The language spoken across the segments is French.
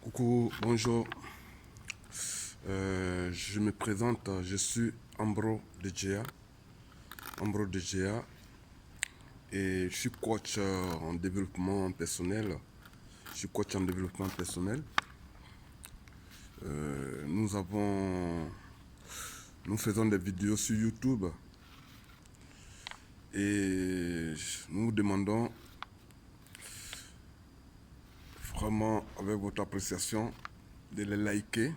Coucou, bonjour. Je me présente, je suis Ambro Degea. Ambro Degea et je suis coach en développement personnel. Je suis coach en développement personnel. Nous faisons des vidéos sur YouTube et nous vous demandons vraiment avec votre appréciation de les liker,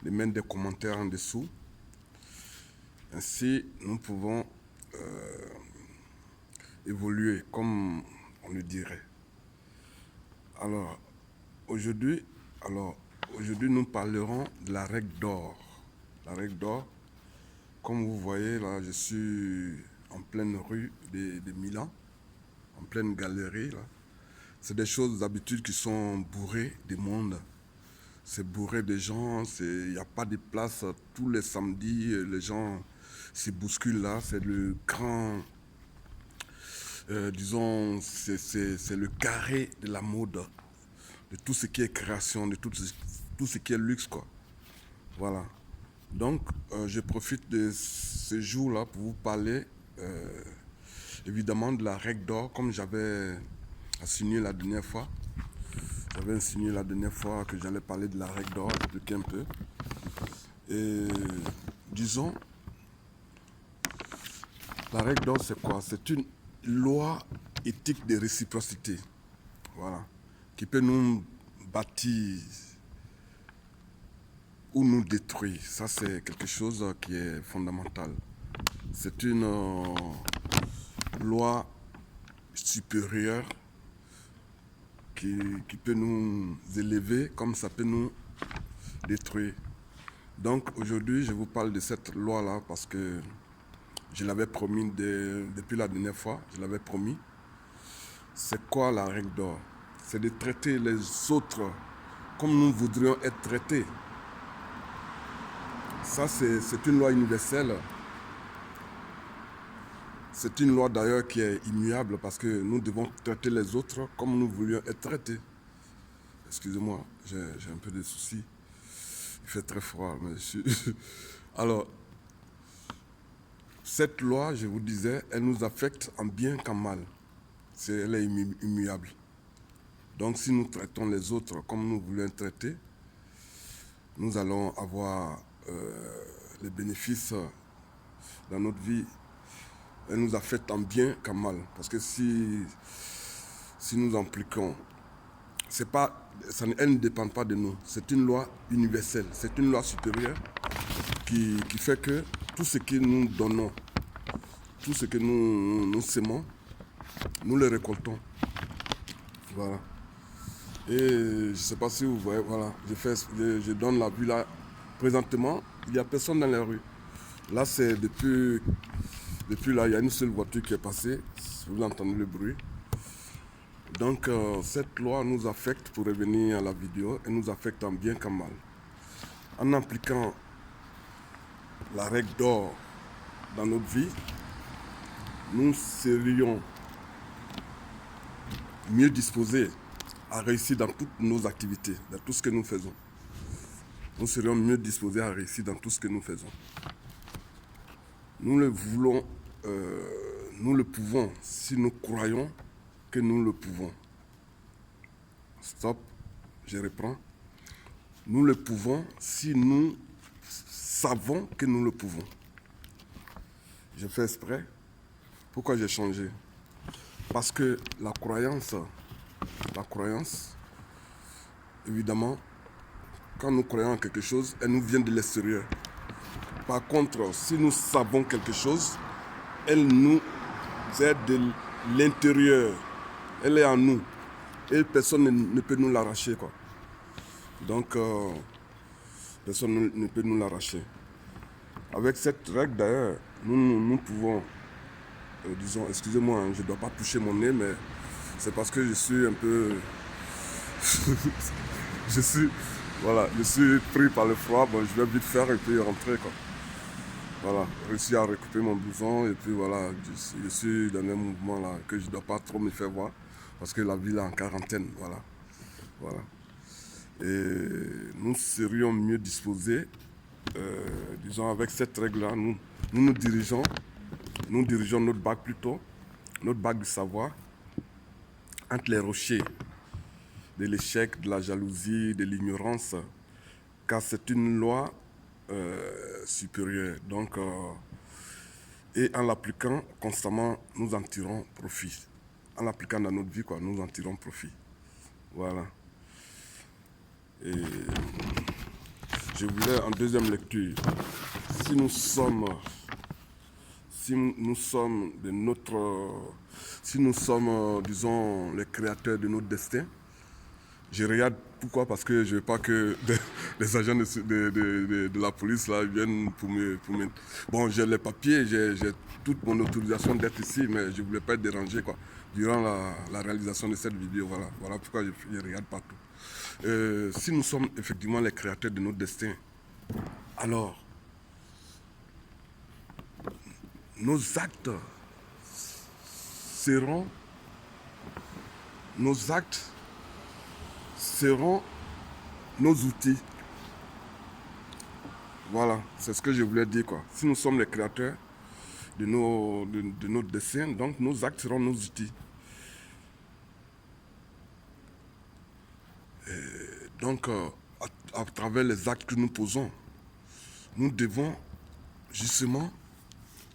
de mettre des commentaires en dessous. Ainsi, nous pouvons évoluer, comme on le dirait. Alors, aujourd'hui, nous parlerons de la règle d'or. La règle d'or, comme vous voyez, là, je suis en pleine rue de Milan, en pleine galerie, là. C'est des choses d'habitude qui sont bourrées de monde. C'est bourré de gens, il n'y a pas de place. Tous les samedis, les gens se bousculent là. C'est le grand, disons, c'est le carré de la mode, de tout ce qui est création, de tout ce qui est luxe, quoi. Voilà. Donc, je profite de ce jour-là pour vous parler, évidemment, de la règle d'or, comme j'avais insinué la dernière fois. J'avais insinué la dernière fois que j'allais parler de la règle d'or, expliquer un peu. Et disons, la règle d'or, c'est quoi? C'est une loi éthique de réciprocité, voilà, qui peut nous bâtir ou nous détruire. Ça, c'est quelque chose qui est fondamental. C'est une loi supérieure qui peut nous élever comme ça peut nous détruire. Donc aujourd'hui, je vous parle de cette loi-là parce que je l'avais promis depuis la dernière fois, je l'avais promis. C'est quoi la règle d'or? C'est de traiter les autres comme nous voudrions être traités. Ça, c'est une loi universelle. C'est une loi d'ailleurs qui est immuable parce que nous devons traiter les autres comme nous voulions être traités. Excusez-moi, j'ai un peu de soucis. Il fait très froid, mais je suis... Alors, cette loi, je vous disais, elle nous affecte en bien qu'en mal. Elle est immuable. Donc, si nous traitons les autres comme nous voulons être traités, nous allons avoir les bénéfices dans notre vie. Elle nous affecte en bien qu'en mal. Parce que si nous impliquons, elle ne dépend pas de nous. C'est une loi universelle. C'est une loi supérieure qui fait que tout ce que nous donnons, tout ce que nous sémons, nous le récoltons. Voilà. Et je ne sais pas si vous voyez, voilà, je donne la vue là. Présentement, il n'y a personne dans les rues. Là, c'est depuis là, il y a une seule voiture qui est passée. Vous entendez le bruit. Donc, cette loi nous affecte, pour revenir à la vidéo, elle nous affecte en bien qu'en mal. En appliquant la règle d'or dans notre vie, nous serions mieux disposés à réussir dans toutes nos activités, dans tout ce que nous faisons. Nous serions mieux disposés à réussir dans tout ce que nous faisons. Nous le voulons, nous le pouvons si nous croyons que nous le pouvons. Stop, je reprends. Nous le pouvons si nous savons que nous le pouvons. Je fais exprès. Pourquoi j'ai changé? Parce que la croyance, évidemment, quand nous croyons en quelque chose, elle nous vient de l'extérieur. Par contre, si nous savons quelque chose, elle nous aide de l'intérieur. Elle est en nous. Et personne ne peut nous l'arracher, quoi. Donc, personne ne peut nous l'arracher. Avec cette règle, d'ailleurs, nous pouvons, disons, excusez-moi, hein, je ne dois pas toucher mon nez, mais c'est parce que je suis un peu... je suis pris par le froid, bon, je vais vite faire et puis rentrer, quoi. Voilà, réussir à récupérer mon blouson et puis voilà, je suis dans un mouvement là que je ne dois pas trop me faire voir parce que la ville est en quarantaine, voilà. Et nous serions mieux disposés, disons, avec cette règle-là, nous dirigeons notre bac plutôt, notre bac du savoir, entre les rochers de l'échec, de la jalousie, de l'ignorance, car c'est une loi supérieure. Donc, et en l'appliquant constamment, nous en tirons profit. En l'appliquant dans notre vie, quoi, nous en tirons profit. Voilà. Et je voulais en deuxième lecture, si nous sommes de notre, si nous sommes, disons, les créateurs de notre destin, je regarde pourquoi, parce que je ne veux pas que les agents de la police là, viennent pour me... Bon, j'ai les papiers, j'ai toute mon autorisation d'être ici, mais je ne voulais pas être dérangé quoi, durant la réalisation de cette vidéo. Voilà pourquoi je regarde partout. Si nous sommes effectivement les créateurs de notre destin, alors nos actes seront nos outils. Voilà, c'est ce que je voulais dire quoi. Si nous sommes les créateurs de notre destin, donc nos actes seront nos outils. Et donc, à travers les actes que nous posons, nous devons justement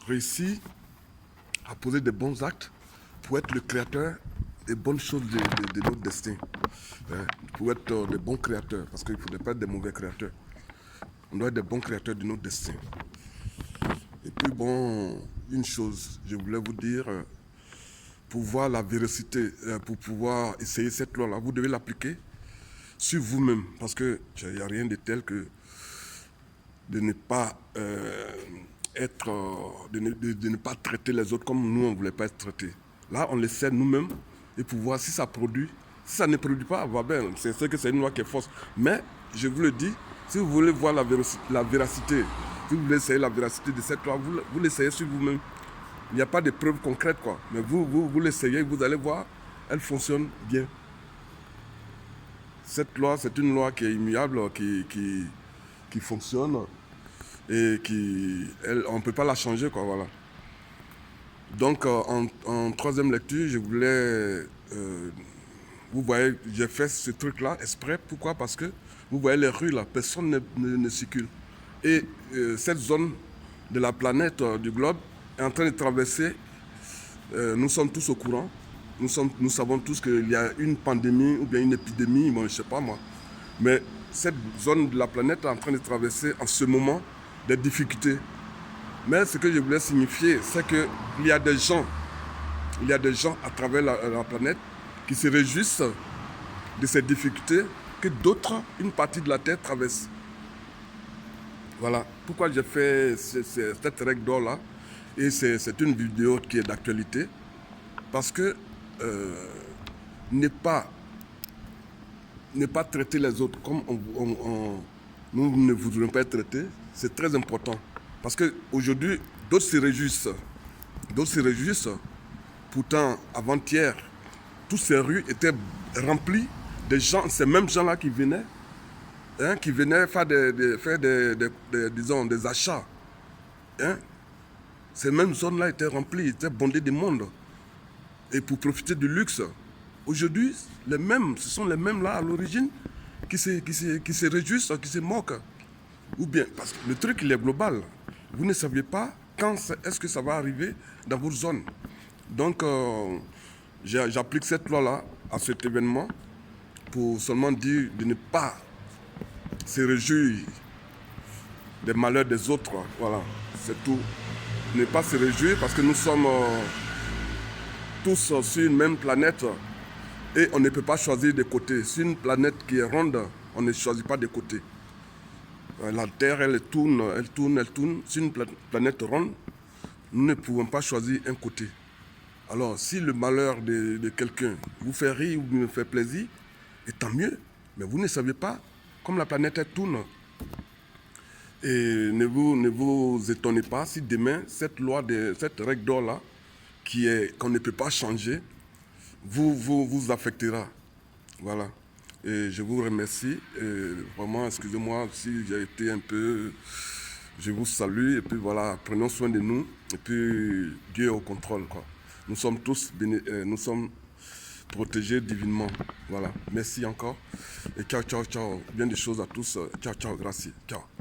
réussir à poser des bons actes pour être le créateur des bonnes choses de notre destin. Pour être des bons créateurs, parce qu'il ne faudrait pas être des mauvais créateurs. On doit être des bons créateurs de notre destin. Et puis bon, une chose, je voulais vous dire, pour voir la véracité, pour pouvoir essayer cette loi-là, vous devez l'appliquer sur vous-même, parce qu'il n'y a rien de tel que de ne pas de ne pas traiter les autres comme nous on ne voulait pas être traités. Là, on l'essaie nous-mêmes et pour voir si ça produit. Si ça ne produit pas, va bien. C'est sûr que c'est une loi qui est fausse. Mais je vous le dis, si vous voulez voir la véracité, si vous voulez essayer la véracité de cette loi, vous l'essayez sur vous-même. Il n'y a pas de preuves concrètes, quoi. Mais vous l'essayez, vous allez voir, elle fonctionne bien. Cette loi, c'est une loi qui est immuable, qui fonctionne et on ne peut pas la changer, quoi, voilà. Donc, en troisième lecture, je voulais... vous voyez, j'ai fait ce truc-là exprès. Pourquoi? Parce que vous voyez les rues, là, personne ne circule. Et cette zone de la planète, du globe, est en train de traverser. Nous sommes tous au courant. Nous savons tous qu'il y a une pandémie ou bien une épidémie, bon, je ne sais pas moi. Mais cette zone de la planète est en train de traverser en ce moment des difficultés. Mais ce que je voulais signifier, c'est qu'il y a des gens à travers la planète qui se réjouissent de ces difficultés que d'autres, une partie de la Terre, traversent. Voilà. Pourquoi j'ai fait cette règle d'or-là. Et c'est une vidéo qui est d'actualité. Parce que ne pas traiter les autres comme nous ne voudrions pas être traités, c'est très important. Parce qu'aujourd'hui, d'autres se réjouissent. Pourtant, avant-hier, toutes ces rues étaient remplies de gens, ces mêmes gens-là qui venaient faire des achats. Ces mêmes zones-là étaient remplies, étaient bondées de monde. Et pour profiter du luxe. Aujourd'hui, ce sont les mêmes là à l'origine qui se réjouissent, qui se moquent. Ou bien, parce que le truc il est global. Vous ne saviez pas quand est-ce que ça va arriver dans votre zone. Donc, j'applique cette loi-là à cet événement pour seulement dire de ne pas se réjouir des malheurs des autres. Voilà, c'est tout. Ne pas se réjouir parce que nous sommes tous sur une même planète et on ne peut pas choisir de côté. Sur une planète qui est ronde, on ne choisit pas de côté. La Terre, elle tourne. Sur une planète ronde, nous ne pouvons pas choisir un côté. Alors, si le malheur de quelqu'un vous fait rire ou me fait plaisir, et tant mieux. Mais vous ne savez pas, comme la planète elle tourne. Et ne vous étonnez pas si demain, cette règle d'or-là, qu'on ne peut pas changer, vous affectera. Voilà. Et je vous remercie. Et vraiment, excusez-moi si j'ai été un peu... Je vous salue et puis voilà, prenons soin de nous. Et puis Dieu est au contrôle, quoi. Nous sommes tous nous sommes protégés divinement. Voilà. Merci encore. Et ciao, ciao, ciao. Bien des choses à tous. Ciao, ciao, gracias. Ciao.